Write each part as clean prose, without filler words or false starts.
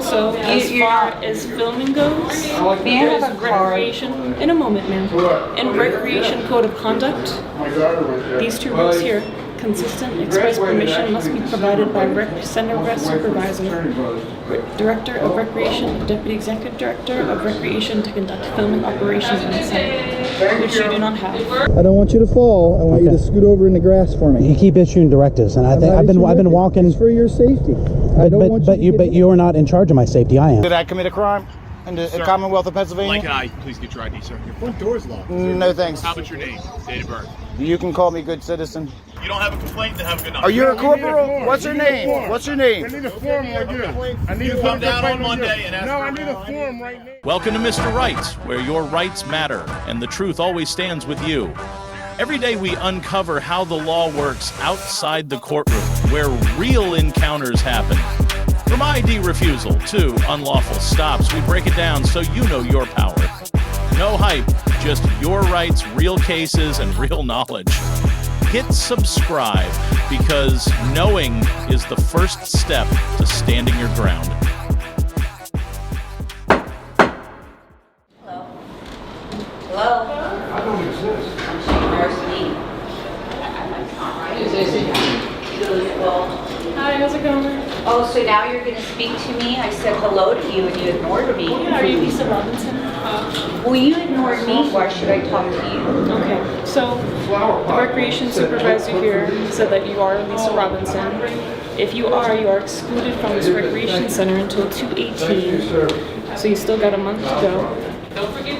also, as far as filming goes, there is recreation. In a moment, ma'am. In recreation code of conduct, these two rules here. Consistent express permission must be provided by center rec supervisor, director of recreation, deputy executive director of recreation to conduct filming operations on site, which you do not have. I don't want you to fall. I want you to scoot over in the grass for me. You keep issuing directives, and I think I've been walking. It's for your safety. But you are not in charge of my safety. I am. Did I commit a crime in the Commonwealth of Pennsylvania? Can I please get your ID, sir? Your front door's locked. No thanks. How about your name, date of birth? You can call me good citizen. You don't have a complaint, then have a good night. Are you a corporal? What's your name? What's your name? I need a form right here. I need You come down on Monday and ask No, for I a need a form right now. Welcome to Mr. Rights, where your rights matter and the truth always stands with you. Every day we uncover how the law works outside the courtroom, where real encounters happen. From ID refusal to unlawful stops, we break it down so you know your power. No hype, just your rights, real cases, and real knowledge. Hit subscribe, because knowing is the first step to standing your ground. Hello? I don't exist. There's me. Hi, how's it going? Oh, so now you're going to speak to me? I said hello to you and you ignored me. Yeah, are you Lisa Robinson? Well, you ignored me. Why should I talk to you? Okay, so the recreation supervisor here said that you are Lisa Robinson. If you are excluded from this recreation center until 2/18, so you still got a month to go.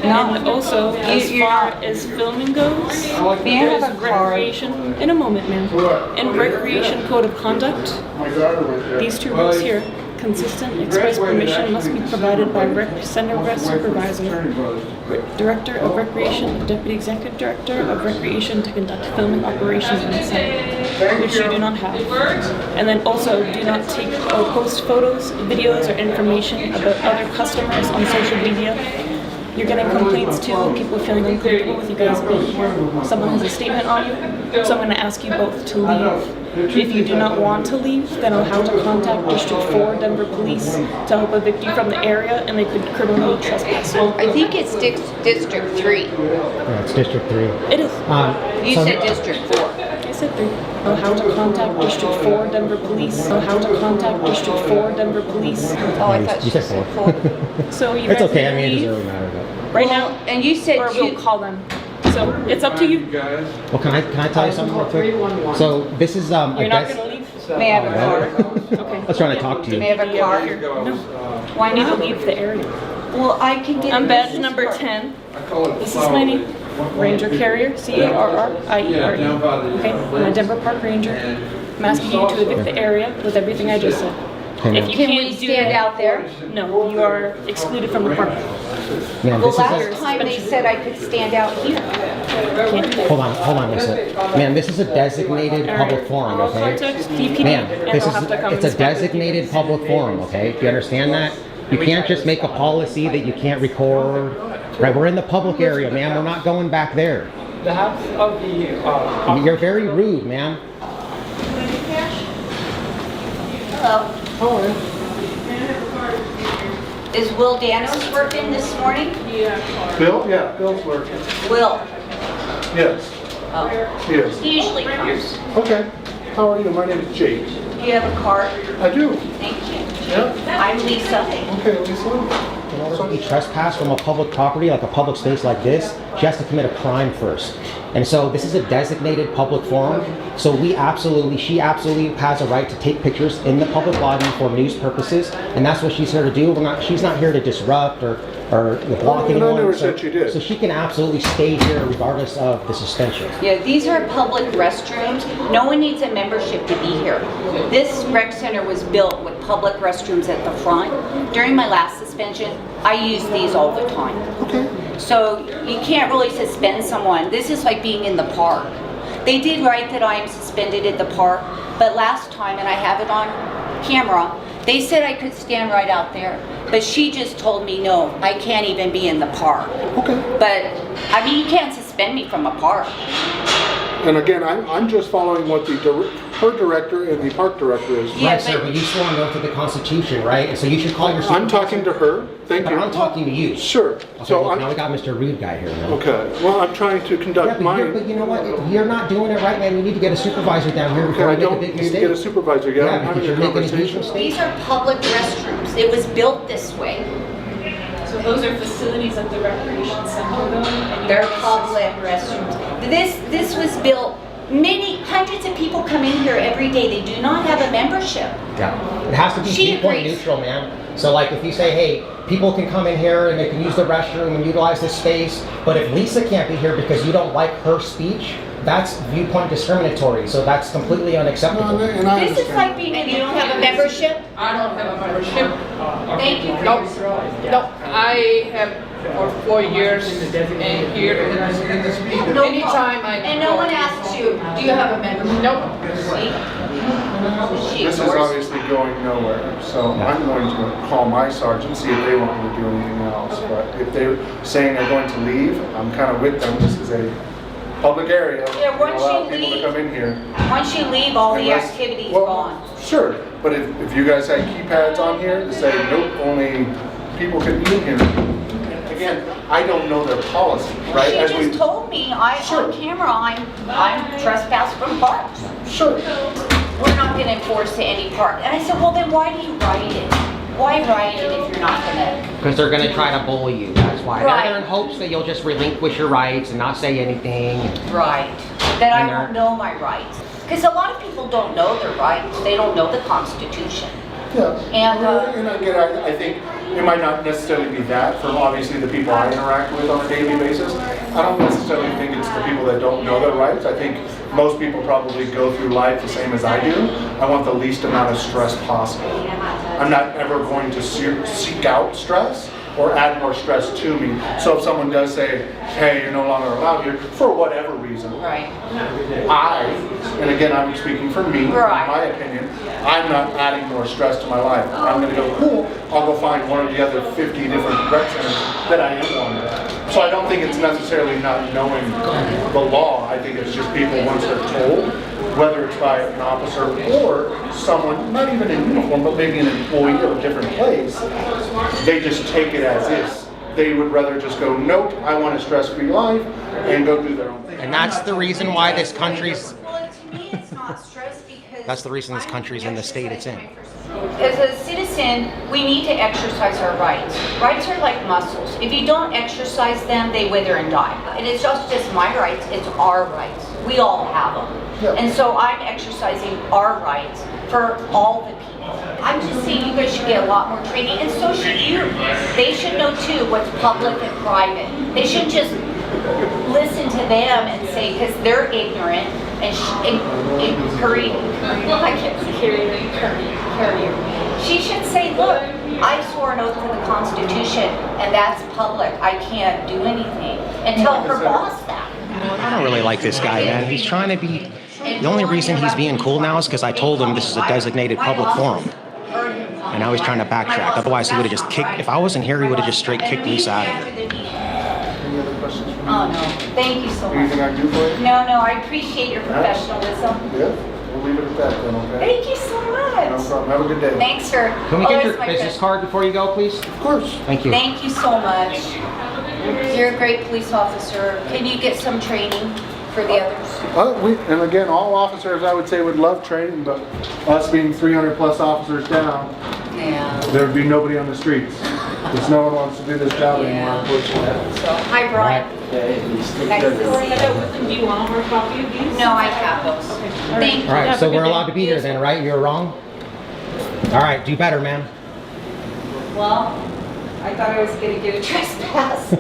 And also, as far as filming goes, there is recreation. In a moment, ma'am. In recreation code of conduct, these two rules here. Consistent express permission must be provided by center rec supervisor, director of recreation, deputy executive director of recreation to conduct filming operations on site, which you do not have. And then also, do not take or post photos, videos, or information about other customers on social media. You're getting complaints too, people feeling uncomfortable with you guys being here. Someone has a statement on you, so I'm going to ask you both to leave. If you do not want to leave, then I'll have to contact District 4 Denver Police to help evict you from the area, and they could criminally trespass you. I think it's District 3. Yeah, it's District 3. It is. You said District 4. I said 3. I'll have to contact District 4 Denver Police. I'll have to contact District 4 Denver Police. Oh, I thought you said 4. So you It's guys okay. I can mean, it leave doesn't really matter. But. right now, and you said or we'll call them. So it's up to you. Well, can I tell you something real quick? So this is You're not going to leave? May I have a car? Okay. I was trying to talk to you. May I have a car? No. Why need to leave the area? Well, I can get I'm a badge business number card. 10. This is my name. Ranger Carrier, C-A-R-R-I-E-R-E. Okay, I'm a Denver Park Ranger. I'm asking you to evict the area with everything I just said. If you Can we can't do stand that, out there? no, you are excluded from the park. Man, Well, this last time they said I could stand out here. Can't do that. hold on, listen. Man, this is a designated public forum, I'll okay? contact DPD Man, and this I'll have to come it's a inspect it. designated public forum, okay? Do you understand that? You can't just make a policy that you can't record. Right, we're in the public area, man. We're not going back there. The house of the You're very rude, man. Hello. Is Will Danos working this morning? Bill? Yeah, Bill's working. Will. Yes. Oh. Yes. He usually comes. Okay. How are you? My name is Jake. Do you have a card? I do. Thank you. Yeah. I'm Lisa. Okay, Lisa. In order to be trespassed from a public property, like a public space like this, she has to commit a crime first. And so this is a designated public forum. So she absolutely has a right to take pictures in the public lobby for news purposes. And that's what she's here to do. She's not here to disrupt or block anyone. never said she did. So she can absolutely stay here regardless of the suspension. Yeah, these are public restrooms. No one needs a membership to be here. This rec center was built with public restrooms at the front. During my last suspension, I use these all the time. Okay. So you can't really suspend someone. This is like being in the park. They did write that I am suspended at the park, but last time, and I have it on camera, they said I could stand right out there. But she just told me, no, I can't even be in the park. Okay. But, I mean, you can't suspend me from a park. And again, I'm just following what her director and the park director is. Yeah, Right, sir, but you sworn oath to the Constitution, right? And so you should call your supervisor. I'm talking to her. Thank But you. I'm talking to you. Sure. Okay, So look, I'm now we got Mr. Rude guy here, man. okay. Well, I'm trying to Yeah, conduct but you know what? You're not doing it right, man. You need to get a supervisor down here Okay, before I we make a don't big need to get a mistake. supervisor yet. Yeah, I'm because having you're a making a huge conversation. mistake. These are public restrooms. It was built this way. So those are facilities at the recreation center though? And you They're have public restrooms. This was built, hundreds of people come in here every day. They do not have a membership. Yeah. It has to be She viewpoint agrees. neutral, man. So like if you say, hey, people can come in here and they can use the restroom and utilize this space, but if Lisa can't be here because you don't like her speech, that's viewpoint discriminatory. So that's completely unacceptable. And I This is understand. like being, you don't have a membership? I don't have a membership. Thank you for No, your no, I have for 4 years here. No Anytime I And no go. one asks you, do you have a membership? Nope. She This is ignores. obviously going nowhere, so I'm going to call my sergeant, see if they want me to do anything else. But if they're saying they're going to leave, I'm kind of with them. This is a public area. Yeah, once Allow you people to leave- come in here. Once you leave, all the Unless- activity's well, gone. Sure, but if you guys had keypads on here to say, nope, only people can be in here. Again, I don't know their policy, right? She As just we- told me, Sure. on camera, I'm trespassed from parks. Sure. We're not gonna enforce to any park. And I said, well, then why do you write it? Why write it if you're not gonna? Because they're going to try to bully you. That's why. Right. They're in hopes that you'll just relinquish your rights and not say anything. Right. That I And won't they're- know my rights. Because a lot of people don't know their rights. They don't know the Constitution. Yeah. And, again, I think it might not necessarily be that from obviously the people I interact with on a daily basis. I don't necessarily think it's the people that don't know their rights. I think most people probably go through life the same as I do. I want the least amount of stress possible. I'm not ever going to seek out stress or add more stress to me. So if someone does say, hey, you're no longer allowed here, for whatever reason, right. and again, I'm speaking for me, Right. in my opinion, I'm not adding more stress to my life. I'm gonna go, cool, I'll go find one of the other 50 different rec centers that I am one of. So I don't think it's necessarily not knowing the law. I think it's just people, once they're told, whether it's by an officer or someone, not even in uniform, but maybe an employee of a different place, they just take it as is. They would rather just go, nope, I want a stress-free life, and go do their own thing. And that's the reason why this country's... Well, to me, it's not stress because... That's the reason this country's in the state it's in. As a citizen, we need to exercise our rights. Rights are like muscles. If you don't exercise them, they wither and die. And it's just my rights, it's our rights. We all have them. Yeah. And so I'm exercising our rights for all the people. I'm just saying you guys should get a lot more training, and so should you. They should know too what's public and private. They should just listen to them and say, because they're ignorant and she should say, look, I swore an oath to the Constitution, and that's public. I can't do anything. And tell her boss that. I don't really like this guy, man. He's trying to be... The only reason he's being cool now is because I told him this is a designated public forum. And now he's trying to backtrack. Otherwise, he would have just kicked... If I wasn't here, he would have just straight kicked Lisa out of here. Any other questions for me? Oh, no. Thank you so much. Anything I can do for you? No, I appreciate your professionalism. Yeah, we'll leave it at that then, okay? Thank you so No much. problem. Have a good day. Thanks for Can we get always your my business friend. card before you go, please? Of course. Thank you. Thank you so much. You're a great police officer. Can you get some training for the others? And again, all officers I would say would love training, but us being 300 plus officers down, Yeah. there would be nobody on the streets. Because no one wants to do this job anymore, unfortunately. So, hi, Brian. Nice to see you. Do you want more copy of these? No, I have those. Thank you. All right, Have so a good we're day. allowed to be here then, right? You're wrong? All right, do better, man. Well, I thought I was gonna get a trespass.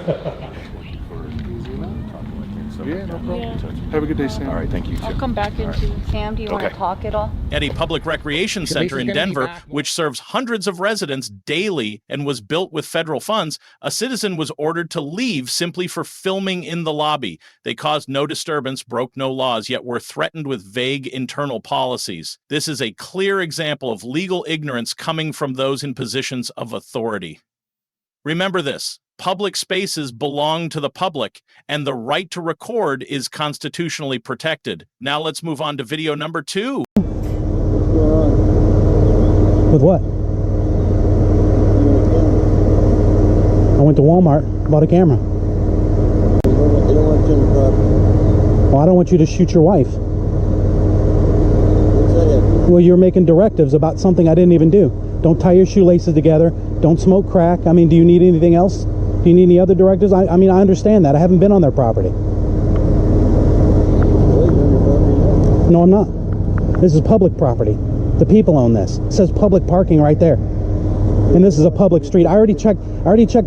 Yeah, no problem. Have a good day, Sam. All right, thank you. I'll come back into... Sam, do you want to talk at all? At a public recreation center in Lisa's gonna be Denver, back. which serves hundreds of residents daily and was built with federal funds, a citizen was ordered to leave simply for filming in the lobby. They caused no disturbance, broke no laws, yet were threatened with vague internal policies. This is a clear example of legal ignorance coming from those in positions of authority. Remember this. public spaces belong to the public, and the right to record is constitutionally protected. Now let's move on to video number 2. With what? I went to Walmart, bought a camera. They don't want you on the property. Well, I don't want you to shoot your wife. What's that have? Well, you're making directives about something I didn't even do. Don't tie your shoelaces together. Don't smoke crack. I mean, do you need anything else? Do you need any other directives? I mean, I understand that. I haven't been on their property. No, I'm not. This is public property. The people own this. It says public parking right there. And this is a public street. I already checked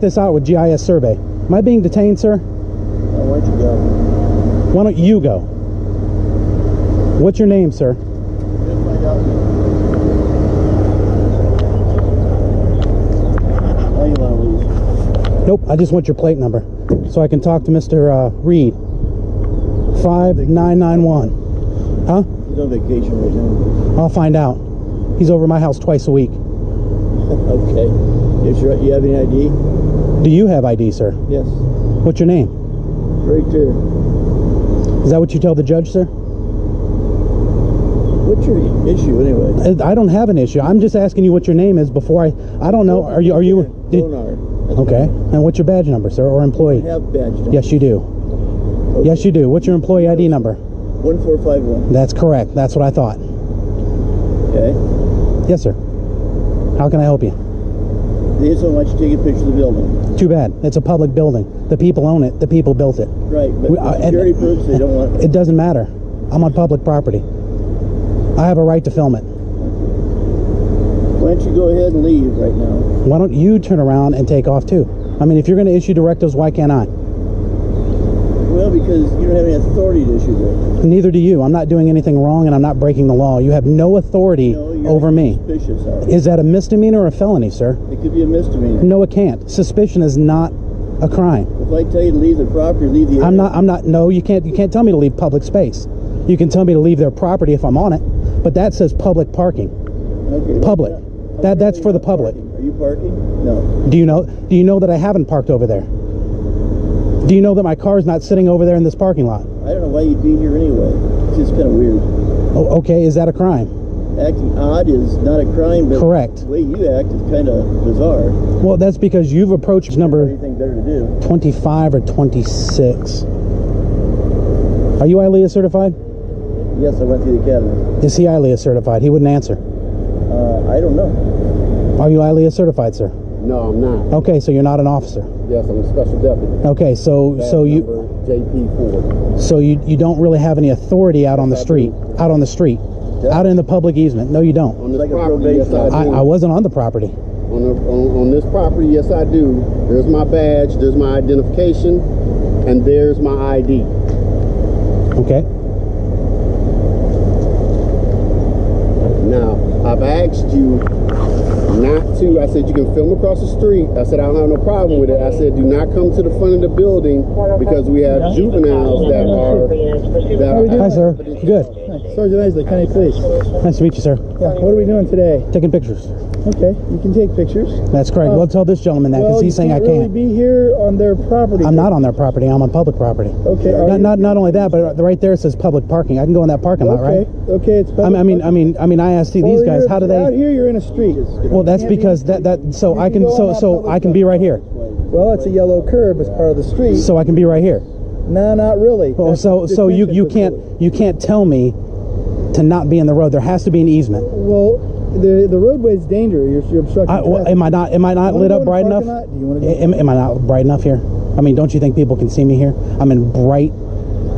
this out with GIS survey. Am I being detained, sir? Why don't you go? Why don't you go? What's your name, sir? You'll find out. Now you want to lose. Nope, I just want your plate number so I can talk to Mr. Reed. 5991. Huh? He's on vacation right now. I'll find out. He's over my house twice a week. Okay. You have any ID? Do you have ID, sir? Yes. What's your name? Right there. Is that what you tell the judge, sir? What's your issue anyway? I don't have an issue. I'm just asking you what your name is before I don't know. Are you Bonar. okay. And what's your badge number, sir, or employee? I have badge number. Yes, you do. Okay. Yes, you do. What's your employee ID number? 1451. That's correct. That's what I thought. Okay. Yes, sir. How can I help you? They just don't want you to take a picture of the building. Too bad. It's a public building. The people own it. The people built it. Right, but for security purposes, they don't want... It doesn't matter. I'm on public property. I have a right to film it. Why don't you go ahead and leave right now? Why don't you turn around and take off too? I mean, if you're going to issue directives, why can't I? Well, because you don't have any authority to issue directives. Neither do you. I'm not doing anything wrong and I'm not breaking the law. You have no authority over me. Suspicious, are you? Is that a misdemeanor or a felony, sir? It could be a misdemeanor. No, it can't. Suspicion is not a crime. If I tell you to leave the property, leave the area. I'm not, no, you can't tell me to leave public space. You can tell me to leave their property if I'm on it, but that says public parking. Okay, Public. That's for the public. Are you parking? No. Do you know that I haven't parked over there? Do you know that my car's not sitting over there in this parking lot? I don't know why you'd be here anyway. It's just kind of weird. Oh, okay, is that a crime? Acting odd is not a crime, but Correct. the way you act is kind of bizarre. Well, that's because you've approached number Anything better to do? 25 or 26. Are you ILEA certified? Yes, I went through the academy. Is he ILEA certified? He wouldn't answer. I don't know. Are you ILEA certified, sir? No, I'm not. Okay, so you're not an officer. Yes, I'm a special deputy. Okay, so you JP4. so you don't really have any authority out on the street. Out on the street. Yeah. Out in the public easement. No, you don't. On this property, yes, I do. I wasn't on the property. On this property, yes, I do. There's my badge, there's my identification, and there's my ID. Okay. Now, I've asked you not to. I said you can film across the street. I said I don't have no problem with it. I said do not come to the front of the building because we have juveniles that are. Hi, sir. Good. Sergeant Isley, County Police. Nice to meet you, sir. Yeah, what are we doing today? Taking pictures. Okay, you can take pictures. That's correct. We'll tell this gentleman that because he's saying I really can't. be here on their property. I'm not on their property. I'm on public property. Okay. Not only that, but right there it says public parking. I can go in that parking lot, right? Okay, it's public. I mean, I asked these guys, how do they? Out here, you're in a street. Well, that's because so I can be right here. Well, it's a yellow curb as part of the street. So I can be right here. No, not really. Oh, so you can't tell me to not be in the road. There has to be an easement. Well, the roadway's dangerous. You're obstructing traffic. Am I not lit up bright enough? Do you want to Am I not bright enough here? I mean, don't you think people can see me here? I'm in bright.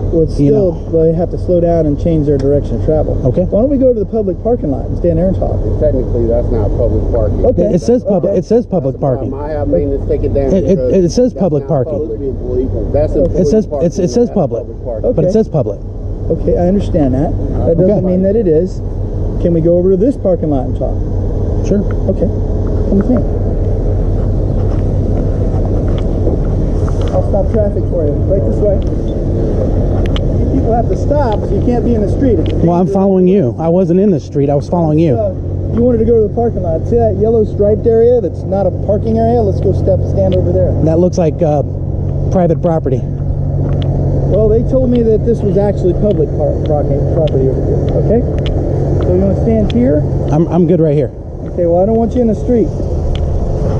Well, it's still, they have to slow down and change their direction of travel. Okay. Why don't we go to the public parking lot and stand there and talk? Technically, that's not public parking. Okay. It says public. It says public parking. I have maintenance take it down. It says public parking. It says public, but it says public. Okay, I understand that. That doesn't mean that it is. Can we go over to this parking lot and talk? Sure. Okay. Come with me. I'll stop traffic for you. Right this way. You people have to stop, so you can't be in the street. Well, I'm following you. I wasn't in the street. I was following you. You wanted to go to the parking lot. See that yellow striped area that's not a parking area? Let's go stand over there. That looks like private property. Well, they told me that this was actually public property over here. Okay? So you want to stand here? I'm good right here. Okay, well, I don't want you in the street.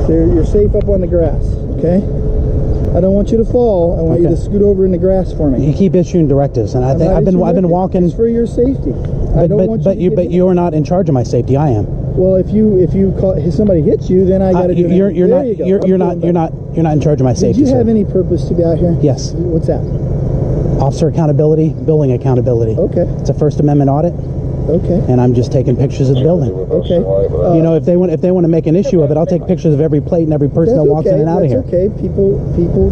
So you're safe up on the grass, okay? I don't want you to fall. I want you to scoot over in the grass for me. You keep issuing directives, and I've been walking. It's for your safety. But you're not in charge of my safety. I am. Well, if somebody hits you, then I got to do. You're not in charge of my safety. Did you have any purpose to be out here? Yes. What's that? Officer accountability, building accountability. Okay. It's a First Amendment audit. Okay. And I'm just taking pictures of the building. Okay. You know, if they want to make an issue of it, I'll take pictures of every plate and every person that walks in and out of here. That's okay. People,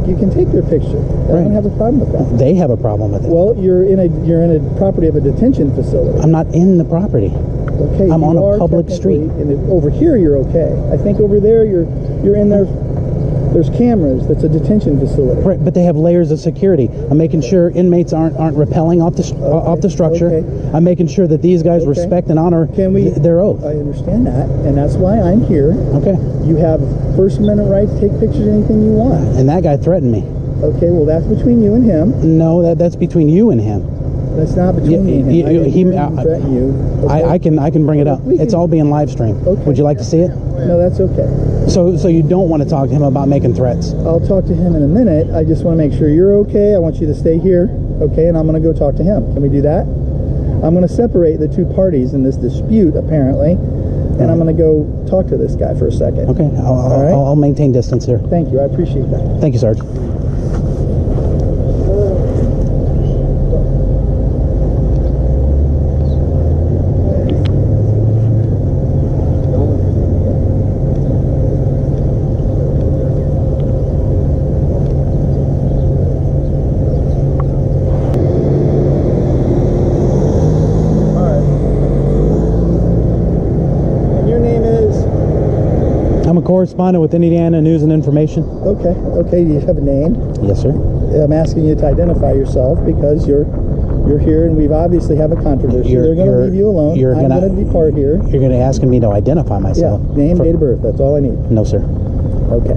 you can take their picture. I don't have a problem with that. They have a problem with it. Well, you're in a property of a detention facility. I'm not in the property. Okay. I'm on a public street. And over here, you're okay. I think over there, you're in there. There's cameras. That's a detention facility. Right, but they have layers of security. I'm making sure inmates aren't rappelling off the structure. Okay. I'm making sure that these guys respect and honor their oath. I understand that, and that's why I'm here. Okay. You have First Amendment right to take pictures of anything you want. And that guy threatened me. Okay, well, that's between you and him. No, that's between you and him. That's not between me and him. I didn't hear him threaten you. Okay. I can bring it up. It's all being live streamed. Okay. Would you like to see it? No, that's okay. So you don't want to talk to him about making threats? I'll talk to him in a minute. I just want to make sure you're okay. I want you to stay here, okay? And I'm going to go talk to him. Can we do that? I'm going to separate the two parties in this dispute, apparently, and I'm going to go talk to this guy for a second. Okay. I'll maintain distance here. Thank you. I appreciate that. Thank you, Sarge. Correspondent with Indiana News and Information. Okay. Do you have a name? Yes, sir. I'm asking you to identify yourself because you're here and we've obviously have a controversy. They're going to leave you alone. I'm going to depart here. You're going to ask me to identify myself. Yeah. Name, date of birth. That's all I need. No, sir. Okay.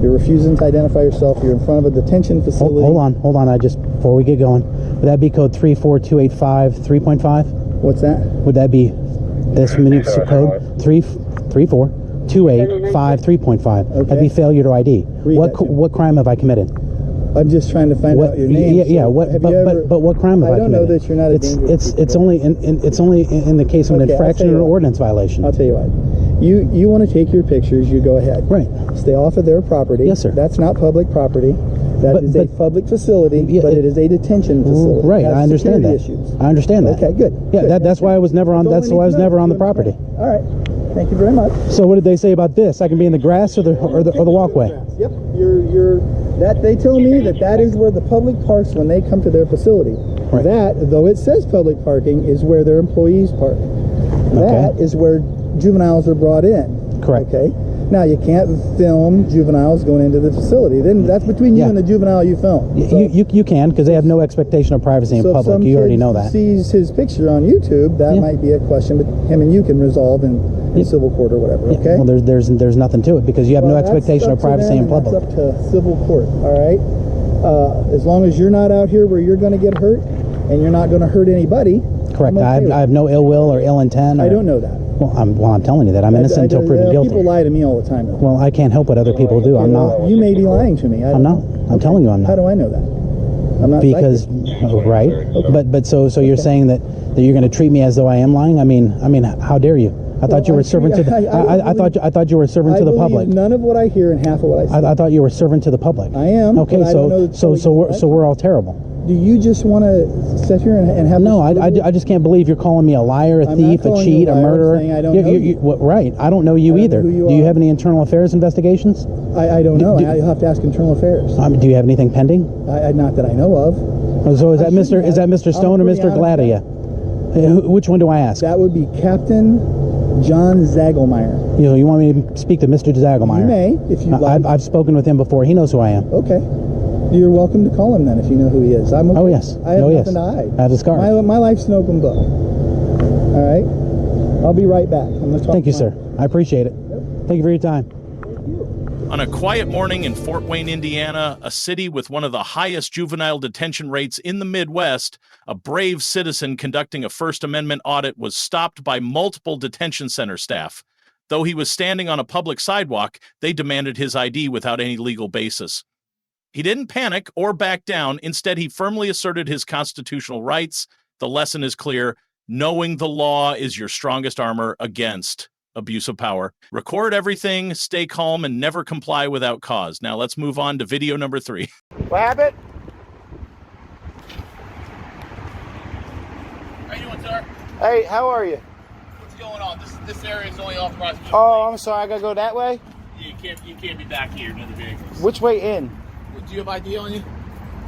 You're refusing to identify yourself. You're in front of a detention facility. Hold on. Before we get going, would that be code 34285 3.5? What's that? Would that be this municipal code 34285 3.5? Okay. That'd be failure to ID. What crime have I committed? I'm just trying to find out your name. Yeah. But what crime have I committed? I don't know that you're not a dangerous It's only in the case of an infraction or an ordinance violation. I'll tell you what. You want to take your pictures, you go ahead. Right. Stay off of their property. Yes, sir. That's not public property. That is a public facility, but it is a detention facility. Right, I understand that. I understand that. Okay, good. Yeah, that's why I was never on. That's why I was never on the property. All right. Thank you very much. So what did they say about this? I can be in the grass or the walkway? Yep. They tell me that is where the public parks when they come to their facility. Right. That, though it says public parking, is where their employees park. That is where juveniles are brought in. Correct. Okay. Now you can't film juveniles going into the facility. Then that's between you and the juvenile you film. So, you can, because they have no expectation of privacy in public. If you already know that. Sees his picture on YouTube, that might be a question, but him and you can resolve in civil court or whatever. Okay. Well, there's nothing to it because you have no expectation of privacy in public. That's up to civil court. All right. As long as you're not out here where you're going to get hurt and you're not going to hurt anybody. Correct. I have no ill will or ill intent. I don't know that. Well, I'm telling you that I'm innocent until proven guilty. People lie to me all the time. Well, I can't help what other people do. I'm not. You may be lying to me. I'm not. I'm telling you I'm not. How do I know that? I'm not. Because right. Okay. But so you're saying that you're going to treat me as though I am lying? I mean, how dare you? I thought you were servant to the. I thought you were servant to the public. None of what I hear and half of what I say. I thought you were servant to the public. I am. Okay, so we're all terrible. Do you just want to sit here and have? No, I just can't believe you're calling me a liar, a thief, a cheat, a murderer. I don't know you. Right, I don't know you either. Do you have any internal affairs investigations? I don't know. You'll have to ask internal affairs. Do you have anything pending? Not that I know of. So is that Mr. Stone or Mr. Gladia? Which one do I ask? That would be Captain John Zagelmeyer. You want me to speak to Mr. Zagelmeyer? You may, if you like. I've spoken with him before. He knows who I am. Okay. You're welcome to call him then if you know who he is. I'm okay. Oh, yes. I have nothing to hide. I have his card. My life's an open book. All right? I'll be right back. I'm gonna talk Thank you, to sir. I appreciate it. Thank you for your time. On a quiet morning in Fort Wayne, Indiana, a city with one of the highest juvenile detention rates in the Midwest, a brave citizen conducting a First Amendment audit was stopped by multiple detention center staff. Though he was standing on a public sidewalk, they demanded his ID without any legal basis. He didn't panic or back down. Instead, he firmly asserted his constitutional rights. The lesson is clear. Knowing the law is your strongest armor against abuse of power. Record everything, stay calm, and never comply without cause. Now let's move on to video number 3. What happened? How you doing, sir? Hey, how are you? What's going on? This area is only authorized. Oh, I'm sorry. I gotta go that way. You can't be back here near the vehicles. Which way in? Do you have ID on you?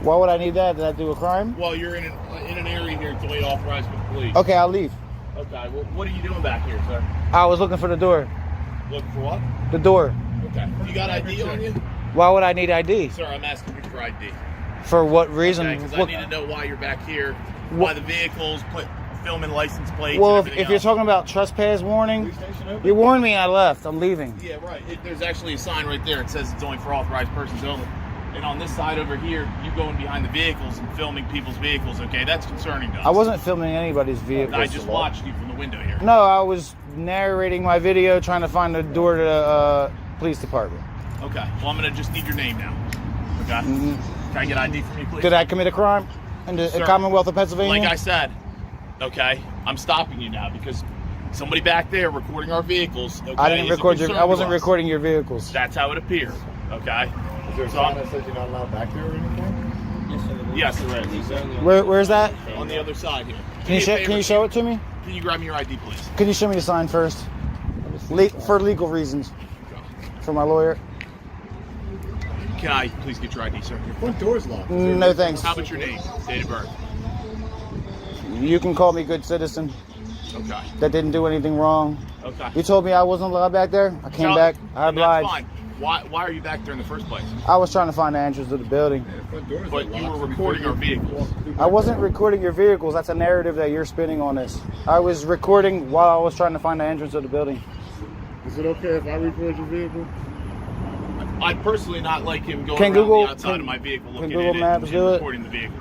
Why would I need that? Did I do a crime? Well, you're in an area here. It's only authorized with police. Okay, I'll leave. Okay. Well, what are you doing back here, sir? I was looking for the door. Looking for what? The door. Okay. You got ID on you? Why would I need ID? Sir, I'm asking you for ID. For what reason? Okay, because I need to know why you're back here, why the vehicles, filming license plates. Well, and if you're talking about trespass warning, you warned me and I left. I'm leaving. Yeah, right. There's actually a sign right there. It says it's only for authorized persons only. And on this side over here, you going behind the vehicles and filming people's vehicles, okay? That's concerning to us. I wasn't filming anybody's vehicle. I just watched you from the window here. No, I was narrating my video trying to find the door to the police department. Okay. Well, I'm going to just need your name now. Okay? Can I get ID from you, please? Did I commit a crime in the Commonwealth of Pennsylvania? Like I said, okay, I'm stopping you now because somebody back there recording our vehicles. Okay, I didn't record your. I wasn't recording your vehicles. That's how it appears. Okay. Is there a sign that says you're not allowed back there or anything? Yes, there is. Where's that? On the other side here. Can you show it to me? Can you grab me your ID, please? Can you show me the sign first? For legal reasons. For my lawyer. Can I please get your ID, sir? Your front door's locked. No thanks. How about your name, date of birth? You can call me good citizen. Okay. That didn't do anything wrong. Okay. You told me I wasn't allowed back there. I came back. I obliged. That's fine. Why are you back there in the first place? I was trying to find the entrance to the building. But you were recording our vehicles. I wasn't recording your vehicles. That's a narrative that you're spinning on this. I was recording while I was trying to find the entrance of the building. Is it okay if I record your vehicle? I'd personally not like him going around the outside of my vehicle looking at it and recording the vehicle.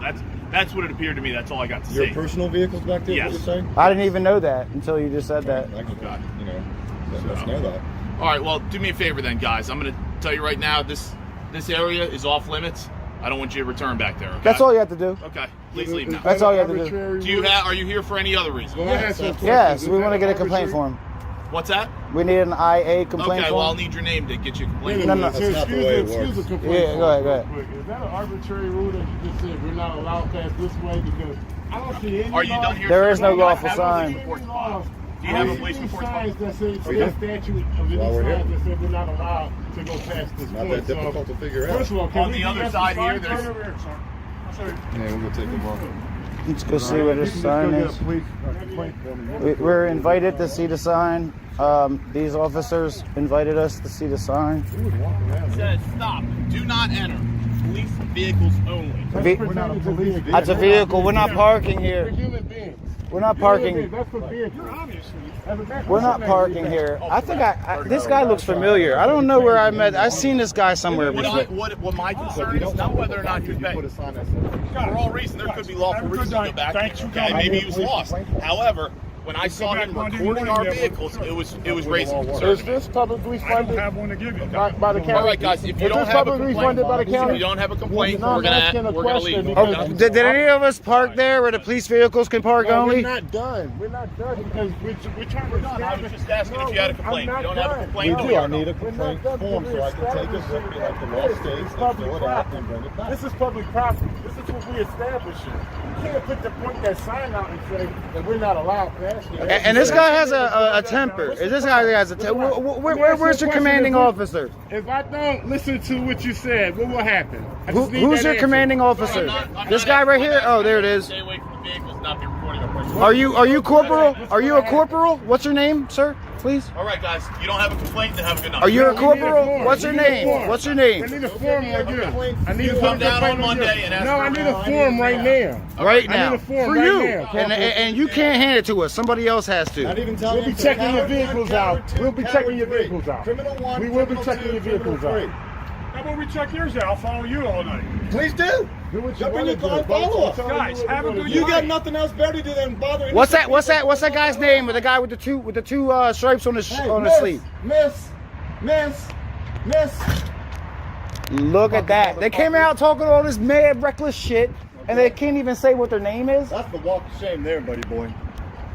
That's what it appeared to me. That's all I got to say. Your personal vehicle's back there? Yes. What you're saying? I didn't even know that until you just said that. I could, let's know that. All right, well, do me a favor then, guys. I'm going to tell you right now, this area is off limits. I don't want you to return back there, okay? That's all you have to do. Okay, please leave now. That's all you have to do. Are you here for any other reason? Yes, we want to get a complaint form. What's that? We need an IA complaint Okay, form. well, I'll need your name to get you a complaint. No, that's not the way it works. Yeah, go ahead. Is that an arbitrary rule that you just said we're not allowed past this way? Because I don't see any Are you done here? There is no lawful sign. Do you have a police report? Signs that say the statute of any signs that say we're not allowed to go past this point. Not that difficult to figure out. First of all, on the other side here, there's. Yeah, we're gonna take them off. Let's go see what this sign is. We're invited to see the sign. These officers invited us to see the sign. It says stop. Do not enter. Police vehicles only. We're not a police. That's a vehicle. We're not parking here. We're human beings. We're not parking. That's for vehicles. We're not parking here. I think this guy looks familiar. I don't know where I met. I've seen this guy somewhere before. What my concern is not whether or not you're back. For all reasons, there could be lawful reasons to go back. Okay, maybe he was lost. However, when I saw him recording our vehicles, it was raising concern. Is this publicly funded? I don't have one to give you. By the county. All right, guys. If you don't have a complaint, if you don't have a complaint, we're gonna leave. Oh, did any of us park there where the police vehicles can park only? We're not done. We're not done because we're trying to establish. I was just asking if you had a complaint. If you don't have a complaint, We do. I need a complaint form so I can take it, like the law states, and fill it out and bring it back. This is public property. This is what we establishing. You can't point that sign out and say that we're not allowed past here. And this guy has a temper. This guy has a temper. Where's your commanding officer? If I don't listen to what you said, what will happen? Who's your commanding officer? This guy right here? Oh, there it is. Stay away from the vehicles, not be recording our Are you corporal? Are you a corporal? What's your name, sir? Please. All right, guys. You don't have a complaint, then have a good night. Are you a corporal? What's your name? What's your name? I need a form right here. I need You come down on Monday and ask No, for I need a form right now. Right I now. need a form For right you. now. And you can't hand it to us. Somebody else has to. We'll be checking your vehicles out. We'll be checking your vehicles out. We will be checking your vehicles out. How about we check yours out? I'll follow you all night. Please do. Jump in your car and follow us. Guys, have a good You got night. nothing else better to do than bothering. What's that guy's name? The guy with the two stripes on his sleeve. Miss. Look at that. They came out talking all this mad, reckless shit, and they can't even say what their name is. That's the walk of shame there, buddy boy.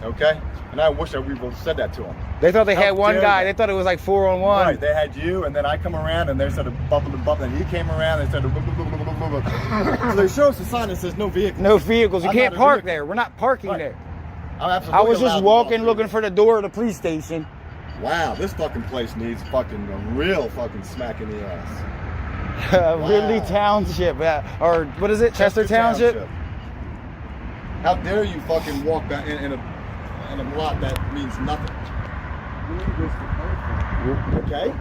Okay? And I wish that we would have said that to him. They thought they had one guy. They thought it was like 4-on-1. Right, they had you, and then I come around, and they started bumping, and you came around, and they started so they show us a sign that says no vehicles. No vehicles. You can't park there. We're not parking there. I was just walking, looking for the door of the police station. Wow, this fucking place needs fucking a real fucking smack in the ass. Ridley Township, or what is it? Chester Township? How dare you fucking walk back in a lot that means nothing? Okay?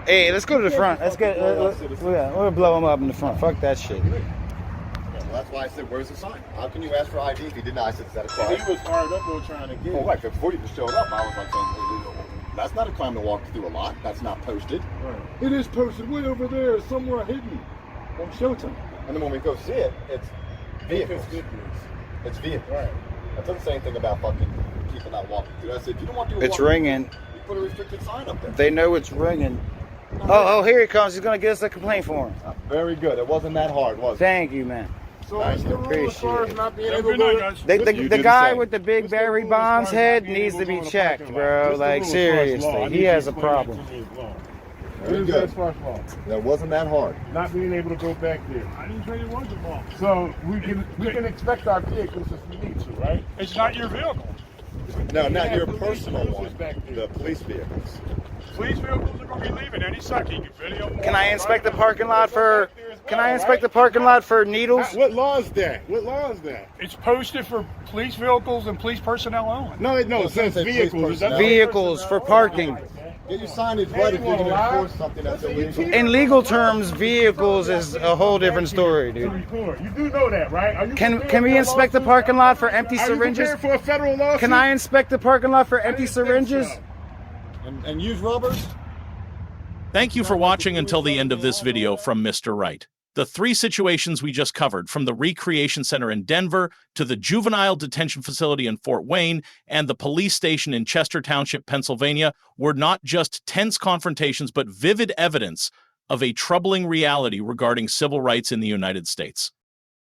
Hey, let's go to the front. Let's get. We'll blow him up in the front. Fuck that shit. Well, that's why I said, where's the sign? How can you ask for ID if he did not? I said, is that a crime? He was fired up or trying to get. Oh, right. Before you just showed up, I was like saying, that's not a crime to walk through a lot. That's not posted. Right. It is posted way over there, somewhere hidden. Well, show it to me. And then when we go see it, it's vehicles. It's vehicles. Right. That doesn't say anything about fucking people not walking through. I said, if you don't want to It's ringing. You put a restricted sign up there. They know it's ringing. Oh, here he comes. He's gonna get us a complaint form. Very good. It wasn't that hard, was it? Thank you, man. So what's the rule as far as not being able to go? The guy with the big Barry Bonds head needs to be checked, bro. Like, seriously. He has a problem. Very good. That wasn't that hard. Not being able to go back there. I didn't say it wasn't wrong. So we can expect our vehicles if we need to, right? It's not your vehicle. No, not your personal one. The police vehicles. Police vehicles are going to be leaving any second. You can video. Can I inspect the parking lot for? Can I inspect the parking lot for needles? What law is that? What law is that? It's posted for police vehicles and police personnel only. No, it says vehicles. Vehicles for parking. Get your signage right if you're going to enforce something that's illegal. In legal terms, vehicles is a whole different story, dude. You do know that, right? Can we inspect the parking lot for empty syringes? Are you prepared for a federal lawsuit? Can I inspect the parking lot for empty syringes? And use rubbers? Thank you for watching until the end of this video from Mr. Wright. The three situations we just covered, from the Recreation Center in Denver to the Juvenile Detention Facility in Fort Wayne and the police station in Chester Township, Pennsylvania, were not just tense confrontations, but vivid evidence of a troubling reality regarding civil rights in the United States.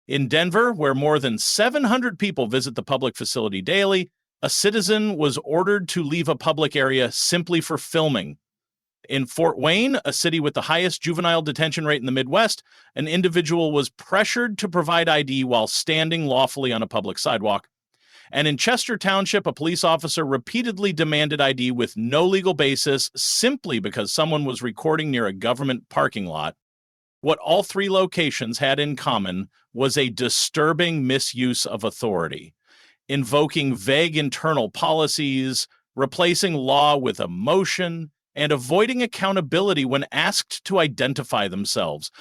In Denver, where more than 700 people visit the public facility daily, a citizen was ordered to leave a public area simply for filming. In Fort Wayne, a city with the highest juvenile detention rate in the Midwest, an individual was pressured to provide ID while standing lawfully on a public sidewalk. And in Chester Township, a police officer repeatedly demanded ID with no legal basis simply because someone was recording near a government parking lot. What all three locations had in common was a disturbing misuse of authority, invoking vague internal policies, replacing law with emotion, and avoiding accountability when asked to identify themselves.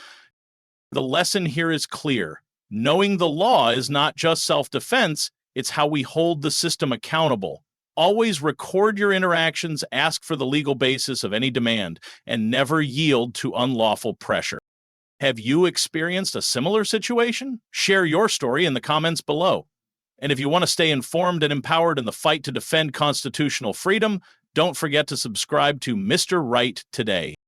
The lesson here is clear. Knowing the law is not just self-defense, it's how we hold the system accountable. Always record your interactions, ask for the legal basis of any demand, and never yield to unlawful pressure. Have you experienced a similar situation? Share your story in the comments below. And if you want to stay informed and empowered in the fight to defend constitutional freedom, don't forget to subscribe to Mr. Wright today.